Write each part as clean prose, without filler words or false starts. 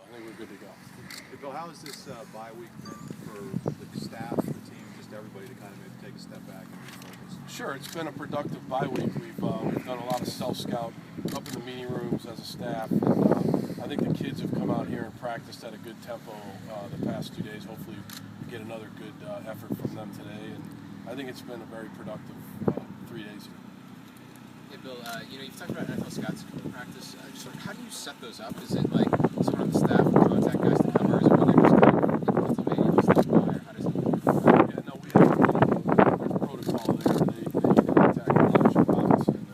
I think we're good to go. Hey Bill, how has this bye week been for the staff, the team, just everybody to kind of maybe take a step back and refocus? Sure, it's been a productive bye week. We've done a lot of self-scout up in the meeting rooms as a staff. And, I think the kids have come out here and practiced at a good tempo the past 2 days. Hopefully we get another good effort from them today. And I think it's been a very productive 3 days here. Hey Bill, you've talked about NFL scouts coming to practice. Just sort of how do you set those up? Is it like someone on the staff will contact guys to come, or is it when they're just kind of cultivating and stuff by, or how does it work? Yeah, no, we have a protocol there. They contact Elijah Robinson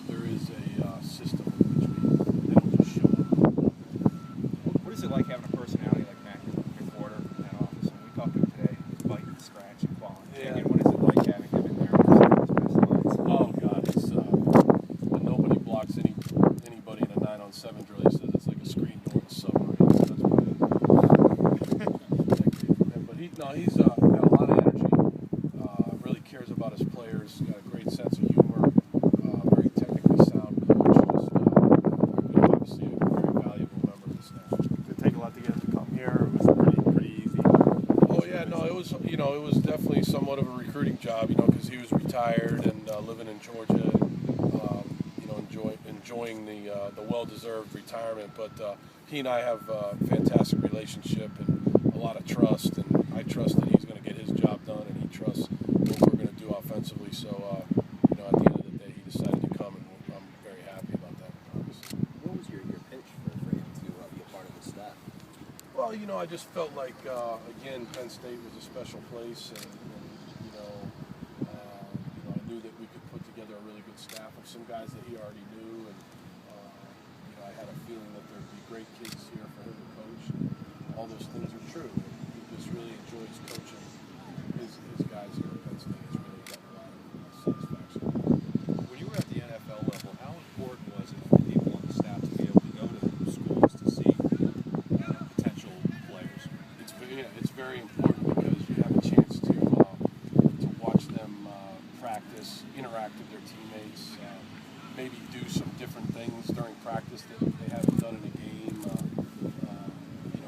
there is a system in which they don't just show up. What is it like having a personality like Matt McWhorter in that office? When we talked to him today, bite and scratch and claw. Yeah. And what is it like having him in there and his best lines? Oh God, it's when nobody blocks anybody in a 9-on-7 drill. He says it's like a screen door in a submarine. So that's what it is. But he's got a lot of energy. Really cares about his players. Got a great sense of humor. Very technically sound coach. Just obviously a very valuable member of the staff. Did it take a lot to get him to come here, or was it pretty easy? Oh yeah, no, it was definitely somewhat of a recruiting job, because he was retired and living in Georgia, and, enjoying the well-deserved retirement. But he and I have a fantastic relationship and a lot of trust, and I trust that he's going to get his job done, and he trusts what we're going to do offensively. So, at the end of the day, he decided to come, and I'm very happy about that. Obviously. What was your pitch for him to be a part of the staff? Well, I just felt like, again, Penn State was a special place, and I knew that we could put together a really good staff of some guys that he already knew, and I had a feeling that there'd be great kids here for him to coach. And all those things are true. He just really enjoys coaching his guys here at Penn State. It's really got a lot of satisfaction. When you were at the NFL level, how important was it for people on the staff to be able to go to schools to see potential players? It's very important because you have a chance to watch them practice, interact with their teammates, maybe do some different things during practice that they haven't done in a game.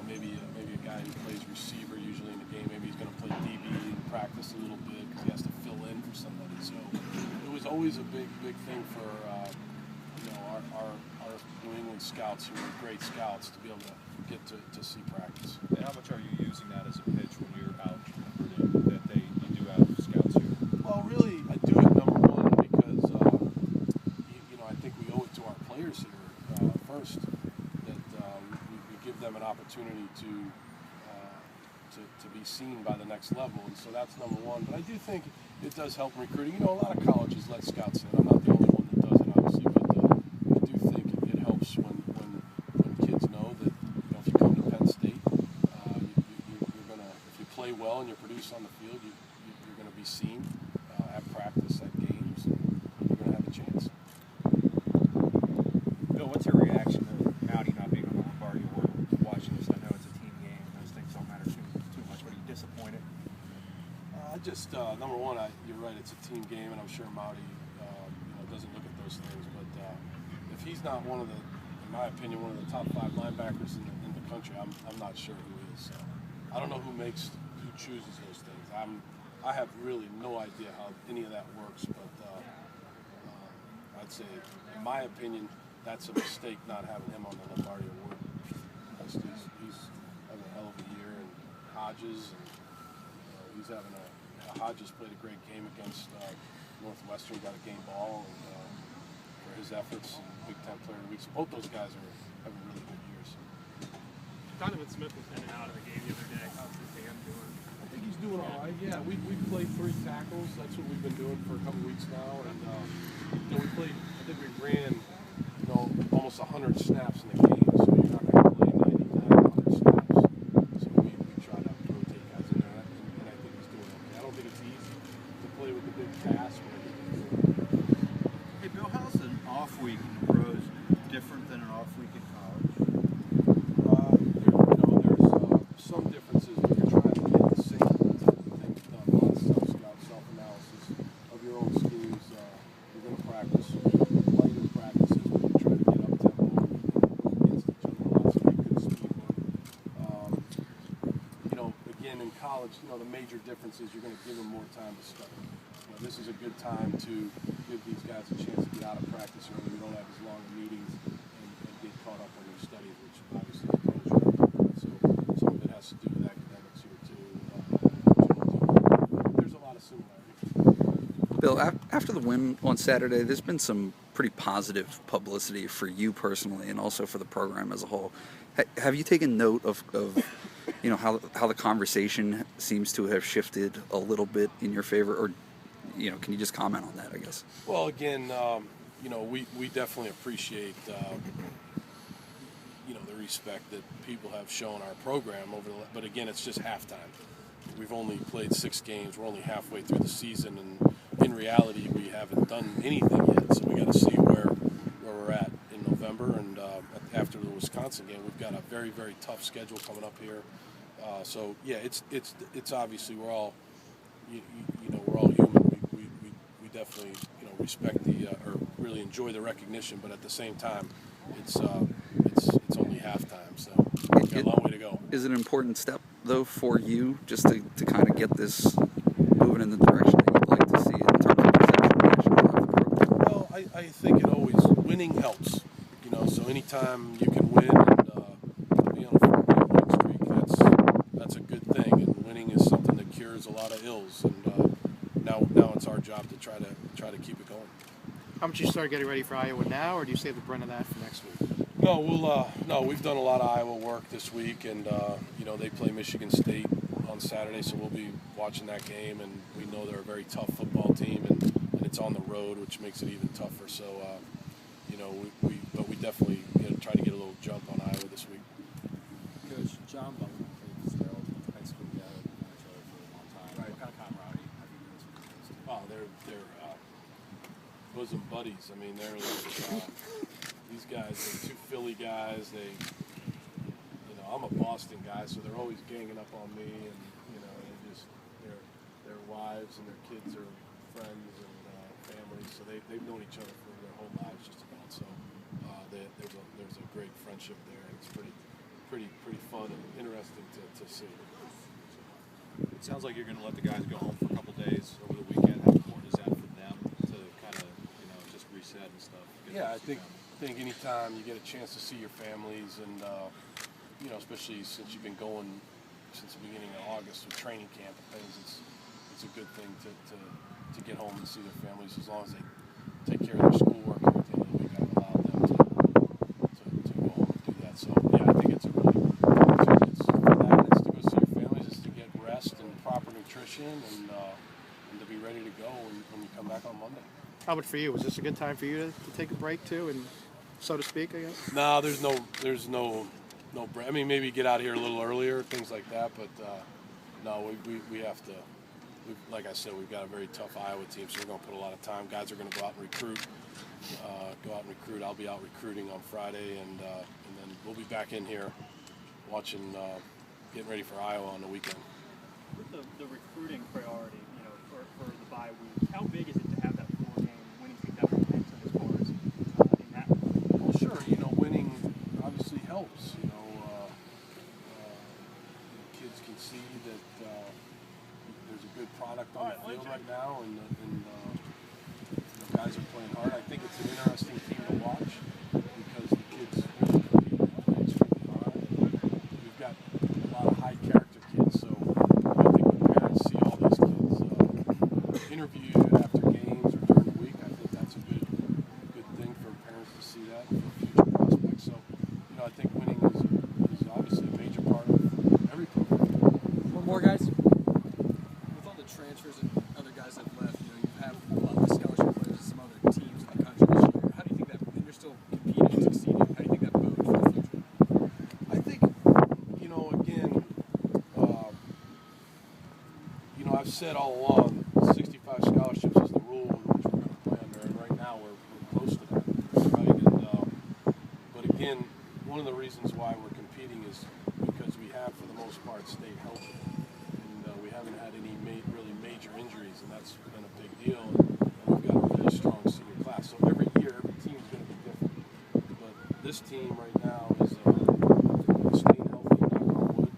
Maybe a guy who plays receiver usually in the game, maybe he's going to play DB in practice a little bit because he has to fill in for somebody. So it was always a big thing for our New England scouts, who are great scouts, to be able to get to see practice. And how much are you using that as a pitch when you're out recruiting, that you do have scouts here? Well, really, I do it, number one, because I think we owe it to our players here first, that we give them an opportunity to be seen by the next level, and so that's number one. But I do think it does help in recruiting. A lot of colleges let scouts in. I'm not the only one that does it, obviously, but I do think it helps when kids know that if you come to Penn State, you're gonna, if you play well and you produce on the field, you're gonna be seen at practice, at games, and you're gonna have a chance. Bill, what's your reaction to Mowdy not being on the Lombardi Award watching this? I know it's a team game. Those things don't matter too much, but are you disappointed? Number one, you're right, it's a team game, and I'm sure Mowdy doesn't look at those things, but if he's not one of the, in my opinion, one of the top 5 linebackers in the country, I'm not sure who is. So I don't know who chooses those things. I have really no idea how any of that works, but I'd say, in my opinion, that's a mistake not having him on the Lombardi Award. He's having a hell of a year, and Hodges, and Hodges played a great game against Northwestern, got a game ball, and for his efforts, and Big Ten Player of the Week. So both those guys are having really good years. Donovan Smith was in and out of the game the other day. How's his hand doing? I think he's doing all right. Yeah, we played 3 tackles. That's what we've been doing for a couple weeks now, and we played. I think we ran almost 100 snaps in the game, so you're not going to play 99, 100 snaps. So we try to rotate guys in there, and I think he's doing okay. I don't think it's easy to play with the big pass, but I think he's doing okay. Hey Bill, how's an off week your own schools, you're going to practice lighter practices. We're trying to get up tempo against each other a lot, so they could speed work. Again, in college, the major difference is you're going to give them more time to study. This is a good time to give these guys a chance to get out of practice early. We don't have as long meetings and get caught up on their studies, which obviously the coach recommends. So some of it has to do with academics here too. There's a lot of similarities. Bill, after the win on Saturday, there's been some pretty positive publicity for you personally and also for the program as a whole. Have you taken note of how the conversation seems to have shifted a little bit in your favor, or can you just comment on that, I guess? Well, again, we definitely appreciate the respect that people have shown our program but again, it's just halftime. We've only played 6 games. We're only halfway through the season, and in reality, we haven't done anything yet. So we got to see where we're at in November, and after the Wisconsin game, we've got a very, very tough schedule coming up here. So yeah, it's obviously we're all we're all human. We definitely respect or really enjoy the recognition, but at the same time, it's only halftime, so we've got a long way to go. Is it an important step though for you just to kind of get this moving in the direction that you'd like to see it in terms of perception nationally of the program? Well, I think winning helps. So anytime you can win and be on a 4-game win streak, that's a good thing. And winning is something that cures a lot of ills. And now it's our job to try to keep it going. How much you start getting ready for Iowa now, or do you save the brunt of that for next week? No, we've done a lot of Iowa work this week, and they play Michigan State on Saturday, so we'll be watching that game. And we know they're a very tough football team, and it's on the road, which makes it even tougher. So. But we definitely try to get a little jump on Iowa this week. Coach, John Butler and Craig Fitzgerald went to high school together, known each other for a long time. Right. What kind of camaraderie have you guys with those two? Oh, they're bosom buddies. I mean, they're like, these guys are 2 Philly guys. I'm a Boston guy, so they're always ganging up on me, and their wives and their kids are friends and families, so they've known each other for their whole lives just about. So there's a great friendship there, and it's pretty fun and interesting to see. It sounds like you're going to let the guys go home for a couple days over the weekend. How important is that for them to kind of just reset and stuff? Yeah, I think anytime you get a chance to see your families, and especially since you've been going since the beginning of August with training camp and things, it's a good thing to get home and see their families, as long as they take care of their schoolwork and everything that we've got allowed them to go home and do that. So yeah, I think it's a really it's for that. It's to go see your families. It's to get rest and proper nutrition, and to be ready to go when you come back on Monday. How about for you? Was this a good time for you to take a break too, and so to speak, I guess? No, there's no break. I mean, maybe get out of here a little earlier, things like that. But no, we have to. Like I said, we've got a very tough Iowa team, so we're going to put a lot of time. Guys are going to go out and recruit. I'll be out recruiting on Friday, and then we'll be back in here watching, getting ready for Iowa on the weekend. With the recruiting priority, for the bye week, how big is it to have that 4-game winning streak, that momentum as far as in that? Well, sure. Winning obviously helps. Kids can see that. There's a good product on the field right now, and the guys are playing hard. I think it's an interesting team to watch because the kids really compete and play extremely hard. We've got a lot of high character kids, so I think when parents see all these kids interviewed after games or during the week, I think that's a good thing for parents to see that for future prospects. So I think winning is obviously a major part of every program. One more, guys. Transfers and other guys that have left, you have a lot of scholarship players in some other teams in the country this year. How do you think that, and you're still competing and succeeding, how do you think that bodes for the future? I think, again, I've said all along, 65 scholarships is the rule in which we're going to play under, and right now we're close to that, right? But again, one of the reasons why we're competing is because we have, for the most part, stayed healthy. We haven't had any really major injuries, and that's been a big deal. team right now is staying healthy, knock on wood,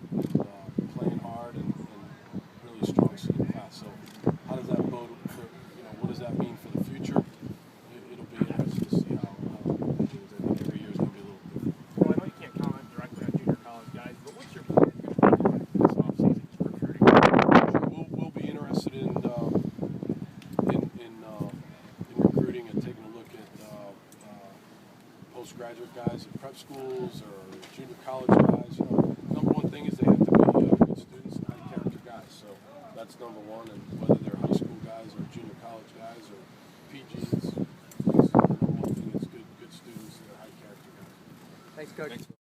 and playing hard and really strong senior class. So how does that bode for, what does that mean for the future? It'll be interesting to see how it goes. I think every year is going to be a little different. Well, I know you can't comment directly on junior college guys, but what's your plan going to be this offseason recruiting? We'll be interested in recruiting and taking a look at postgraduate guys at prep schools or junior college guys. Number one thing is they have to be good students and high character guys. So that's number one. And whether they're high school guys or junior college guys or PGs, number one thing is good students and high character guys. Thanks, Coach. Thanks.